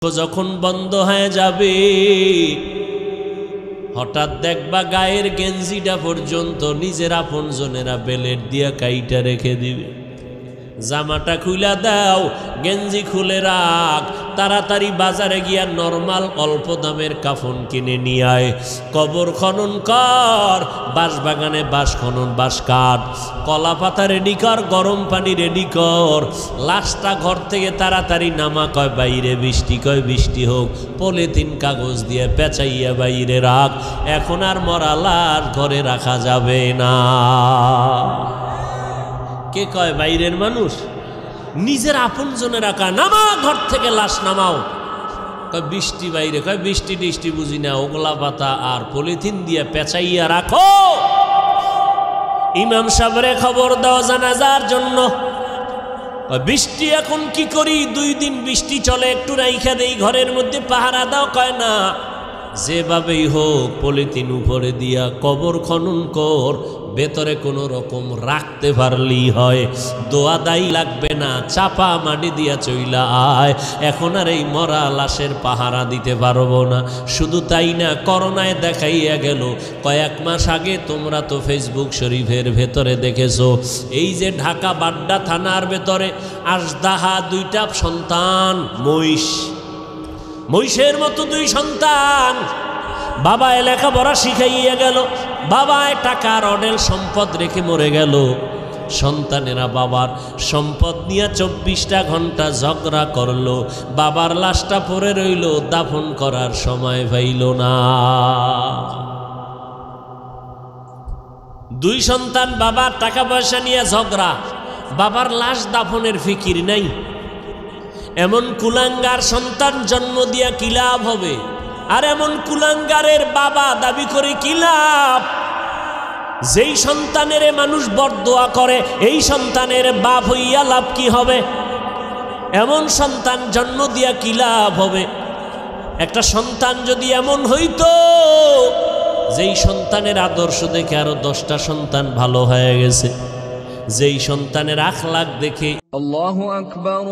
যখন বন্ধ হয়ে যাবে হঠাৎ দেখবা গায়ের গেঞ্জিটা পর্যন্ত নিজের আপনজনেরা বেলেট দিয়া কাইটা রেখে দিবে। জামাটা খুলে দাও, গেঞ্জি খুলে রাখ, তাড়াতাড়ি বাজারে গিয়া নরমাল অল্প দামের কাফন কিনে নিয়ে আয়। কবর খনন কর, বাঁশ বাগানে বাঁশ খনন, বাঁশ কাঠ, কলা পাতা রেডি কর, গরম পানি রেডি কর, লাশটা ঘর থেকে তাড়াতাড়ি নামা। কয় বাইরে বৃষ্টি, কয় বৃষ্টি হোক, পলিথিন কাগজ দিয়ে পেঁচাইয়া বাইরে রাখ। এখন আর মরা লাশ ঘরে রাখা যাবে না। কে কয় বাইরের মানুষ? নিজের আপন জনে রাখা। নামা ঘর থেকে, লাশ নামাও। কয় বৃষ্টি বাইরে, কয় বৃষ্টি টিষ্টি বুঝি না, ওগলা পাতা আর পলিথিন দিয়ে পেঁচাইয়া রাখো। ইমাম সাহেবরে খবর দাও জানাজার জন্য। বৃষ্টি এখন কি করি, 2 দিন বৃষ্টি চলে, একটু রাইখা দেই ঘরের মধ্যে, পাহারা দাও। কয় না, যেভাবেই হোক পলিথিন উপরে দিয়া কবর খনন কর, ভেতরে কোনো রকম রাখতে পারলেই হয়। দোয়া দায়ী লাগবে না, চাপা মাটি দিয়া চইলা আয়। এখন আর এই মরা লাশের পাহারা দিতে পারবো না। শুধু তাই না, করোনায় দেখাইয়া গেল। কয়েক মাস আগে তোমরা তো ফেসবুক শরীফের ভেতরে দেখেছো, এই যে ঢাকা বাড্ডা থানার ভেতরে আজদাহা 2টা সন্তান, মহিষের মতো 2 সন্তান, বাবা লেখাপড়া শিখাইয়া গেল, বাবায় টাকার অডেল সম্পদ রেখে মরে গেল। সন্তানেরা বাবার সম্পদ নিয়ে 24টা ঘন্টা ঝগড়া করলো। বাবার লাশটা পড়ে রইল, দাফন করার সময় পাইল না। 2 সন্তান, বাবার টাকা পয়সা নিয়ে ঝগড়া, বাবার লাশ দাফনের ফিকির নাই। এমন কুলাঙ্গার সন্তান জন্ম দিয়া কি লাভ হবে? আর এমন কুলাঙ্গারের বাবা দাবি করে কি লাভ? যেই সন্তানের মানুষ বরদোয়া করে, এই সন্তানের বাপ হইয়া লাভ কি হবে? এমন সন্তান জন্ম দিয়া কি লাভ হবে? একটা সন্তান যদি এমন হইতো, যেই সন্তানের আদর্শ দেখে আরো 10টা সন্তান ভালো হয়ে গেছে, যেই সন্তানের আখলাক দেখে। আল্লাহু আকবার।